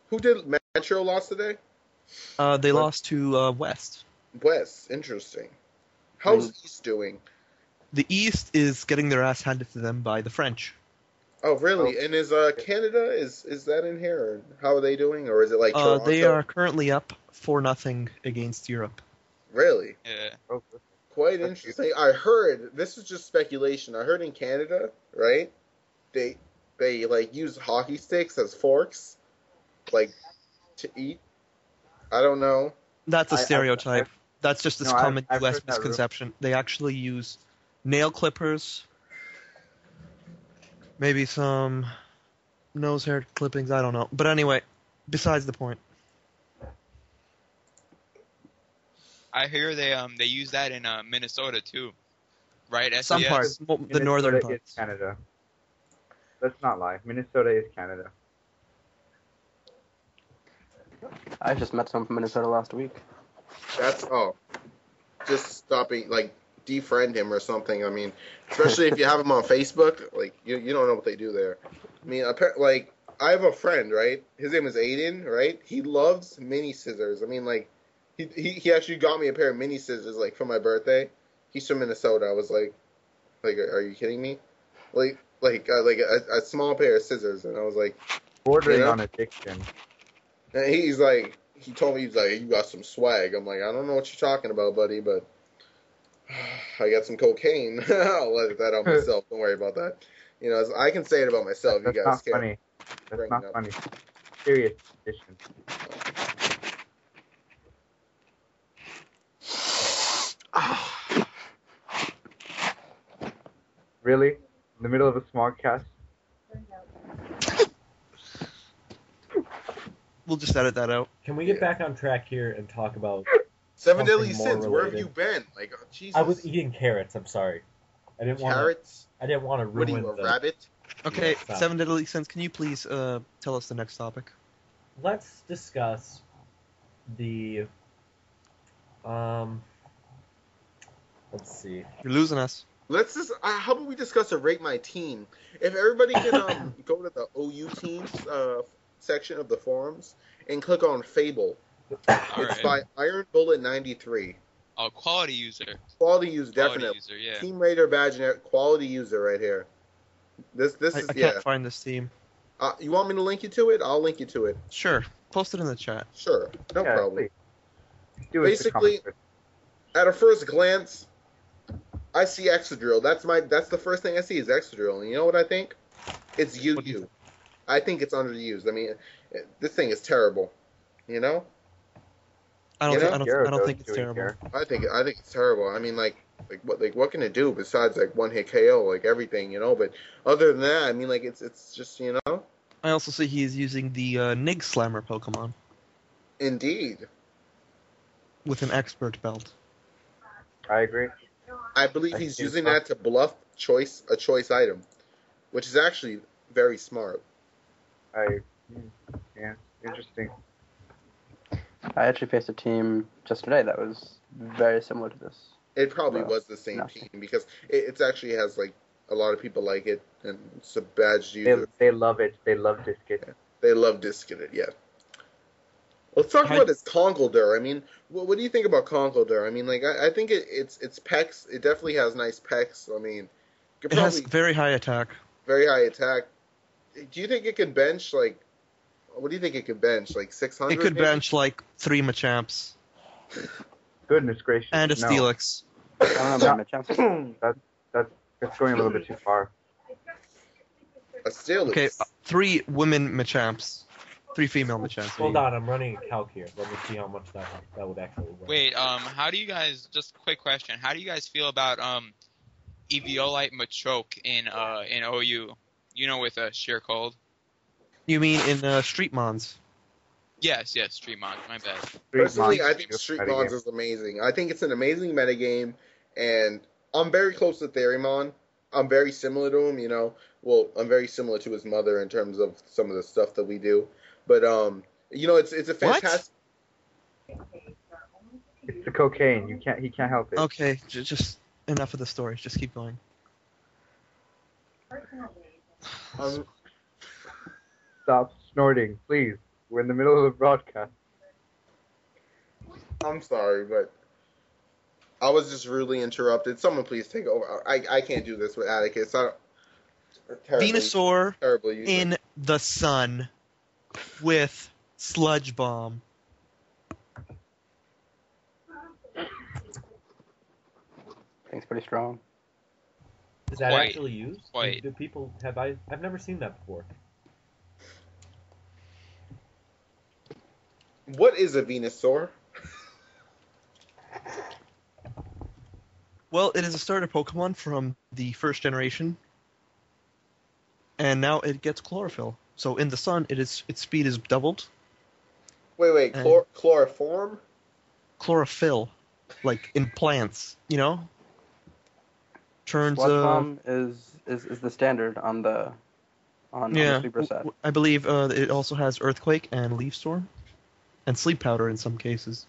Who did Metro lost today? They lost to West. West. Interesting. How's East doing? The East is getting their ass handed to them by the French. Oh, really? And is Canada, is that in here? Or how are they doing? Or is it like Toronto? They are currently up 4-0 against Europe. Really? Yeah. Quite interesting. I heard, this is just speculation, I heard in Canada, right, they like use hockey sticks as forks, like, to eat. I don't know. That's a stereotype. That's just this common US misconception. They actually use nail clippers, maybe some nose hair clippings, I don't know. But anyway, besides the point. I hear they use that in Minnesota too, right? Some parts, the northern parts. Minnesota is Canada. Let's not lie. Minnesota is Canada. I just met someone from Minnesota last week. Just stopping, like, defriend him or something. I mean, especially if you have him on Facebook, like, you don't know what they do there. I mean, like, I have a friend, right? His name is Aiden, right? He loves mini scissors. I mean, like, he actually got me a pair of mini scissors, like, for my birthday. He's from Minnesota. I was like, are you kidding me? Like a small pair of scissors, and I was like, bordering on addiction. And he told me, he's like, you got some swag. I'm like, I don't know what you're talking about, buddy, but I got some cocaine. I'll let that out myself. Don't worry about that. You know, I can say it about myself. That's you guys not funny. That's not funny. Serious addiction. Really? In the middle of a Smógcast? We'll just edit that out. Can we get back on track here and talk about Seven Deadly Sins? Where have you been? Like, oh, Jesus. I was eating carrots. I'm sorry. I didn't want carrots. I didn't want to ruin. What are you, a rabbit? Okay, yeah, Seven Deadly Sins. Can you please tell us the next topic? Let's discuss the. Let's see. You're losing us. Let's just. How about we discuss a rate my team? If everybody can go to the OU teams section of the forums and click on Fable. It's by Iron Bullet 93. Oh, quality user. Quality user, definitely. User, yeah. Team Raider badge, quality user right here. This is I can't find this team. You want me to link you to it? I'll link you to it. Sure. Post it in the chat. Sure. No problem. Basically, at a first glance, I see Exadrill. That's the first thing I see is Exadrill. And you know what I think? It's UU. I think it's underused. I mean, this thing is terrible. You know? I don't think it's terrible. I think it's terrible. I mean, what can it do besides like one hit KO, like everything, you know? But other than that, I mean, like it's just, you know. I also see he is using the Nig Slammer Pokemon. Indeed. With an expert belt. I agree. I believe he's using that to bluff a choice item, which is actually very smart. Yeah, interesting. I actually faced a team just today that was very similar to this. It probably was the same team because it actually has like a lot of people like it and it's a badge user. They love it. They love Discus. Yeah. They love Discus, yeah. Let's talk about this Conkeldurr. I mean, what do you think about Conkeldurr? I mean, like I think it's pecs. It definitely has nice pecs. I mean, it has very high attack. Very high attack. Do you think it can bench like? What do you think it could bench? Like 600? It could bench like 3 Machamps. Goodness gracious. And a Steelix. I don't know about Machamps. That's going a little bit too far. A Steelix. Okay, 3 women Machamps. 3 female Machamps. Hold on, I'm running a calc here. Let me see how much that would actually work. Wait, how do you guys, just a quick question, how do you guys feel about Eviolite Machoke in OU? You know, with Sheer Cold? You mean in Street Mons? Yes, Street Mons, my bad. Personally, I think Street Mons is amazing. I think it's an amazing metagame, and I'm very close to Therimon. I'm very similar to him, you know. Well, I'm very similar to his mother in terms of some of the stuff that we do. But, you know, it's a fantastic... It's the cocaine. He can't help it. Okay, just enough of the stories. Just keep going. Stop snorting, please. We're in the middle of the broadcast. I'm sorry, but I was just rudely interrupted. Someone please take over. I can't do this with Atticus. Venusaur Terrible user. in the sun with Sludge Bomb. Thing's pretty strong. Is that Quite. actually used? Quite. Do people have I've never seen that before. What is a Venusaur? Well, it is a starter Pokemon from the first generation, and now it gets chlorophyll. So in the sun, its speed is doubled. Wait, And- chloroform? Chlorophyll, like in plants, you know. Turns Sludge Bomb is the standard on the Super set. I believe it also has Earthquake and Leaf Storm, and Sleep Powder in some cases.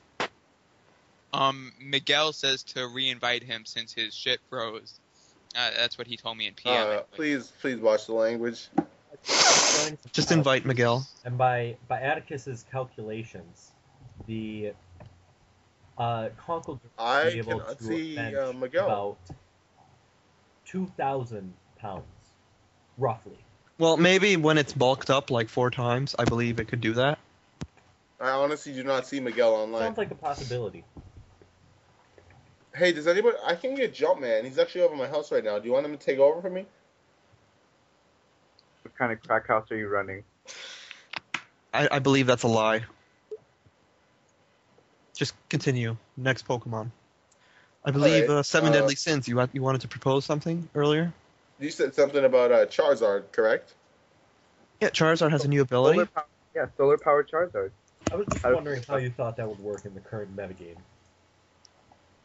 Miguel says to re-invite him since his shit froze. That's what he told me in PM. Please watch the language. Just invite Miguel. And by Atticus's calculations, the Conch will I be able cannot to see bench Miguel. about 2,000 pounds, roughly. Well, maybe when it's bulked up like 4 times, I believe it could do that. I honestly do not see Miguel online. Sounds like a possibility. Hey, does anybody... I can get Jumpman. He's actually over my house right now. Do you want him to take over for me? What kind of crack house are you running? I believe that's a lie. Just continue. Next Pokemon. I believe Alright, 7 Deadly Sins. You wanted to propose something earlier? You said something about Charizard, correct? Yeah, Charizard has a new ability. Solar powered Charizard. I was just wondering how you thought that would work in the current metagame.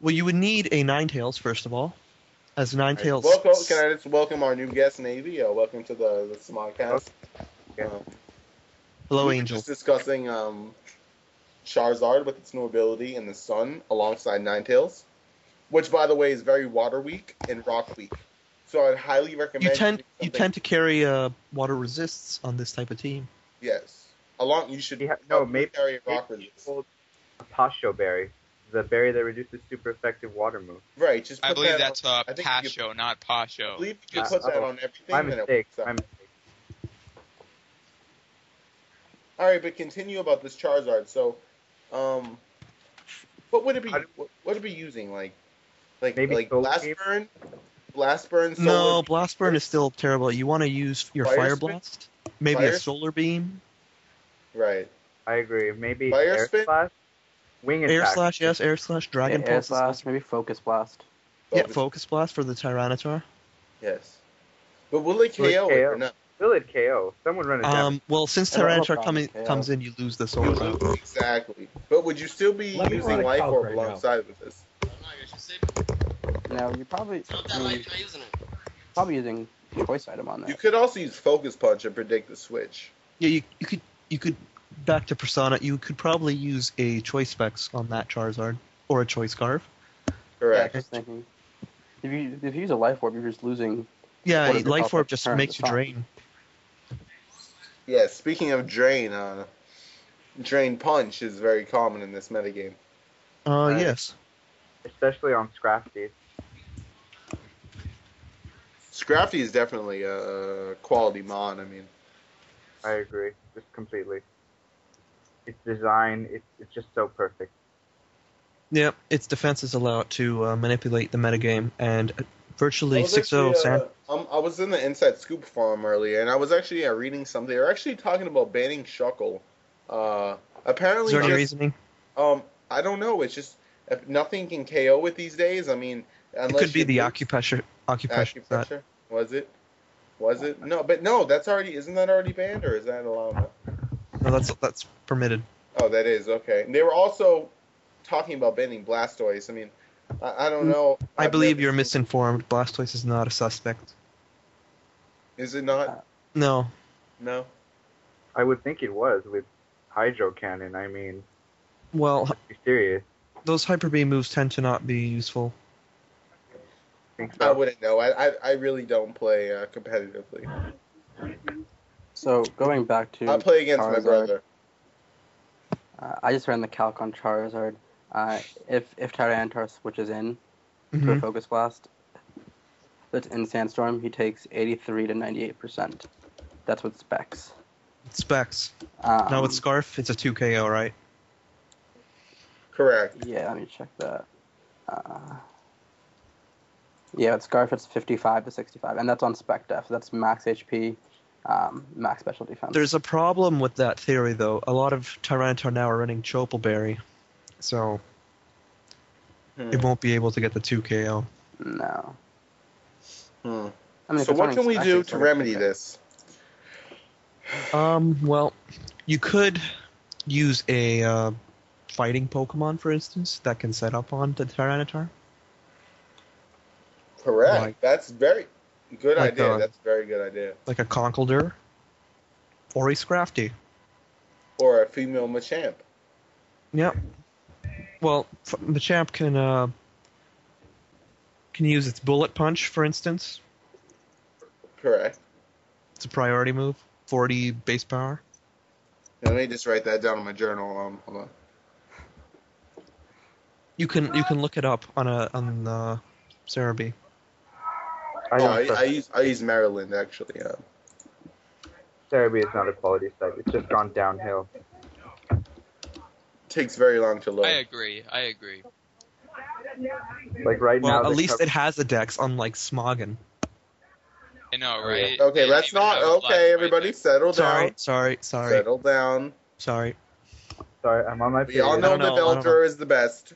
Well, you would need a Ninetales, first of all. As Ninetales... Can I just welcome our new guest, Navy? Welcome to the Smógcast. Hello, we were Angel. just discussing Charizard with its new ability in the sun alongside Ninetales, which, by the way, is very water weak and rock weak. So I'd highly recommend You tend to carry water resists on this type of team. Yes. You should maybe carry a rock resist. Pasho berry. The berry that reduces super effective water move. Right, just put I believe that that's on, Pasho, not Pasho. I believe you put that on everything. My then it mistake. works out. Alright, but continue about this Charizard. So, what would it be? What would it be using? Like Maybe Blast Burn? Blast Burn? Solar No, Blast Burn is still terrible. You want to use your Fire Spin? Blast? Maybe a Solar Beam? Right. I agree. Maybe Fire Air Spin? Slash? Wing Air Attack. Slash, yes. Air Slash, Dragon Air Pulse. Slash, maybe Focus Blast. Yeah, Focus Blast for the Tyranitar. Yes. But will it KO it or not? Will it KO? Someone run it down. Well, since I don't know Tyranitar if comes in, you lose the Solar Beam. Exactly. But would you still be Let me using run a Life calc Orb right alongside with this? No, you probably probably using Choice Item on You that. could also use Focus Punch and predict the switch. Yeah, you could back to Persona. You could probably use a Choice Specs on that Charizard or a Choice Scarf. Correct. Yeah, just thinking. If you use a Life Orb, you're just losing. Yeah, What is it Life called? Orb just Turn makes the you sun. drain. Yeah, speaking of Drain, Drain Punch is very common in this metagame. Yes. Especially on Scrafty. Scrafty is definitely a quality mon, I mean. I agree. Just completely. Its design, it's just so perfect. Yeah, its defenses allow it to manipulate the metagame, and virtually 6-0 Sand. I was in the Inside Scoop forum earlier, and I was actually reading something. They're actually talking about banning Shuckle. Apparently, Is there any reasoning? I don't know. It's just if nothing can KO it these days. I mean, It could be the acupressure. Acupressure. Was it? No, but no. That's already. Isn't that already banned, or is that allowed? No, that's permitted. Oh, that is okay. And they were also talking about banning Blastoise. I mean, I don't know. I believe you're misinformed. Blastoise is not a suspect. Is it not? No. No. I would think it was with Hydro Cannon. I mean, Well, be serious. those Hyper Beam moves tend to not be useful. Think I so? wouldn't know. I really don't play competitively. So going back to I play against my Charizard, brother. I just ran the calc on Charizard. If Tyranitar switches in to a Mhm. Focus Blast that's in Sandstorm, he takes 83 to 98%. That's with specs. Specs. Um, Now with Scarf, it's a 2 KO, right? Correct. Yeah, let me check that. Yeah, with Scarf it's 55 to 65, and that's on spec def. That's max HP, max special defense. There's a problem with that theory, though. A lot of Tyranitar now are running Chople so it won't be able to get the 2 KO. No. Hmm. I mean, if So it's what running can we spec, do it's to running remedy spec. this? Well, you could use a fighting Pokemon, for instance, that can set up on the Tyranitar. Correct. Like- That's very good like, idea. That's a very good idea. Like a Conkeldurr or a Scrafty. Or a female Machamp. Yep. Well, Machamp can use its Bullet Punch, for instance. Correct. It's a priority move. 40 base power. Let me just write that down in my journal. Hold on. You can look it up on Cerebi. I use Maryland actually. Cerebi is not a quality site. It's just gone downhill. Takes very long to load. I agree. Like right now. Well, at the least cover- it has a dex, unlike Smoggin. I know, Oh, right? Okay, They let's even have not. a black Okay, and everybody, white settle down. Sorry. Settle down. Sorry. Sorry, I'm on my We all period. know I don't know, the I don't know. Velter is the best.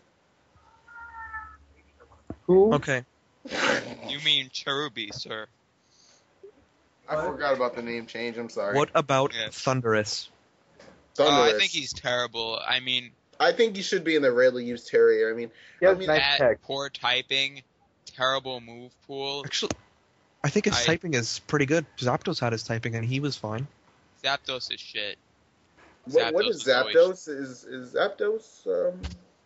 Who? Okay. deck. You mean Cherubi, sir? I forgot about the name change. I'm sorry. What about Yeah. Thundurus? Thunderous. I think he's terrible. I mean, I think he should be in the rarely used Terrier. I mean, He has I mean, nice bad, tech. poor typing, terrible move pool. Actually, I think his I- typing is pretty good. Zapdos had his typing, and he was fine. Zapdos is shit. what is Zapdos Zapdos? Is Zapdos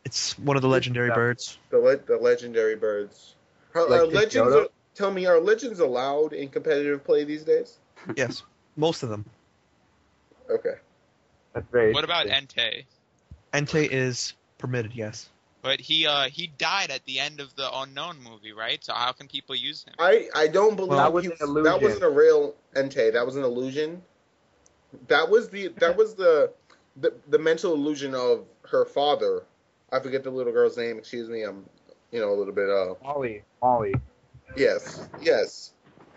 It's one of the legendary Zapdos. birds. the legendary birds? Are Like legends? Pidgeotto? Tell me, are legends allowed in competitive play these days? Yes, most of them. Okay. That's very. What about interesting. Entei? Entei is permitted, yes. But he died at the end of the Unknown movie, right? So how can people use him? I don't believe Well, That was an illusion. that wasn't a real Entei. That was an illusion. That was the mental illusion of her father. I forget the little girl's name. Excuse me. I'm a little bit Molly. Yes.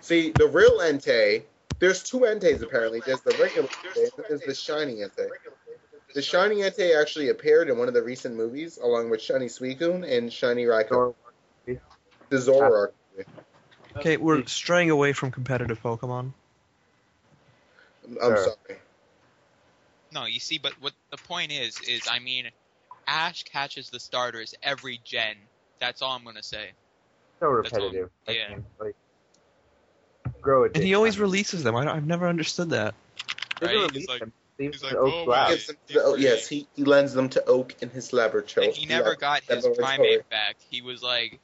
See, the real Entei. There's two Enteis apparently. There's the regular Entei and there's the shiny Entei. The shiny Entei actually appeared in one of the recent movies, along with Shiny Suicune and Shiny Raikou. The Zoroark. Okay, we're straying away from competitive Pokemon. I'm Sure. sorry. No, you see, but what the point is I mean, Ash catches the starters every gen. That's all I'm gonna say. So That's all- repetitive. yeah. I mean, like, grow it. And he always releases them. I've never understood that. Right? He's like, Leaves like, the Oak oh, Lab. wow. Gets them to yes, he lends them to Oak in his laboratory. and he never got his laboratory. primate back. He was like,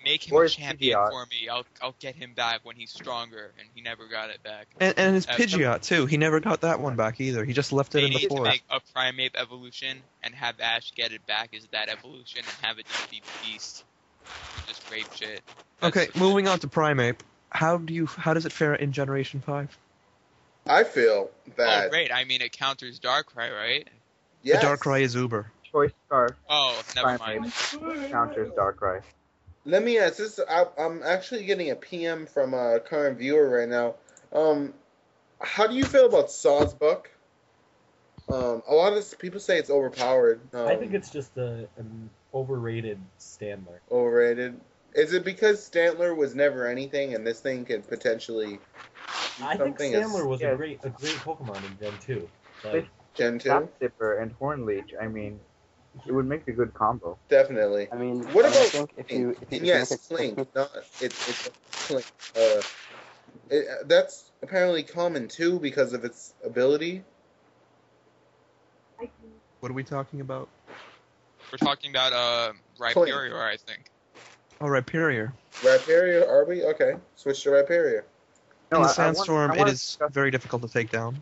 make him a Where's champion Pidgeot? for me. I'll get him back when he's stronger, and he never got it back. And his Uh, Pidgeot, too. He never got that one back either. He just left it They in the need to forest. make a primate evolution and have Ash get it back as that evolution and have it just be beast. Just rape shit. Okay, moving on to Primeape. How does it fare in Generation 5? I feel Oh, that great. I mean, it counters Darkrai, right? yes, The Darkrai is Uber. Choice Scarf. Oh, never mind. Counters Darkrai. Let me ask this. I'm actually getting a PM from a current viewer right now. How do you feel about Sawsbuck? A lot of people say it's overpowered. I think it's just an overrated Standler. overrated. Is it because Stantler was never anything, and this thing could potentially? do I think something as Standler was yeah. a great Pokemon in Gen 2. Like, Gen 2? Tap Zipper and Hornleech. I mean, it would make a good combo. Definitely. I mean, What I about think if you And yes, make it- Clink. Not it's a Clink. That's apparently common too because of its ability. What are we talking about? We're talking about Rhyperior, I think. Oh, Rhyperior. Rhyperior, are we? Okay, switch to Rhyperior. In the I want- Sandstorm, I it wanna is discuss- very difficult to take down.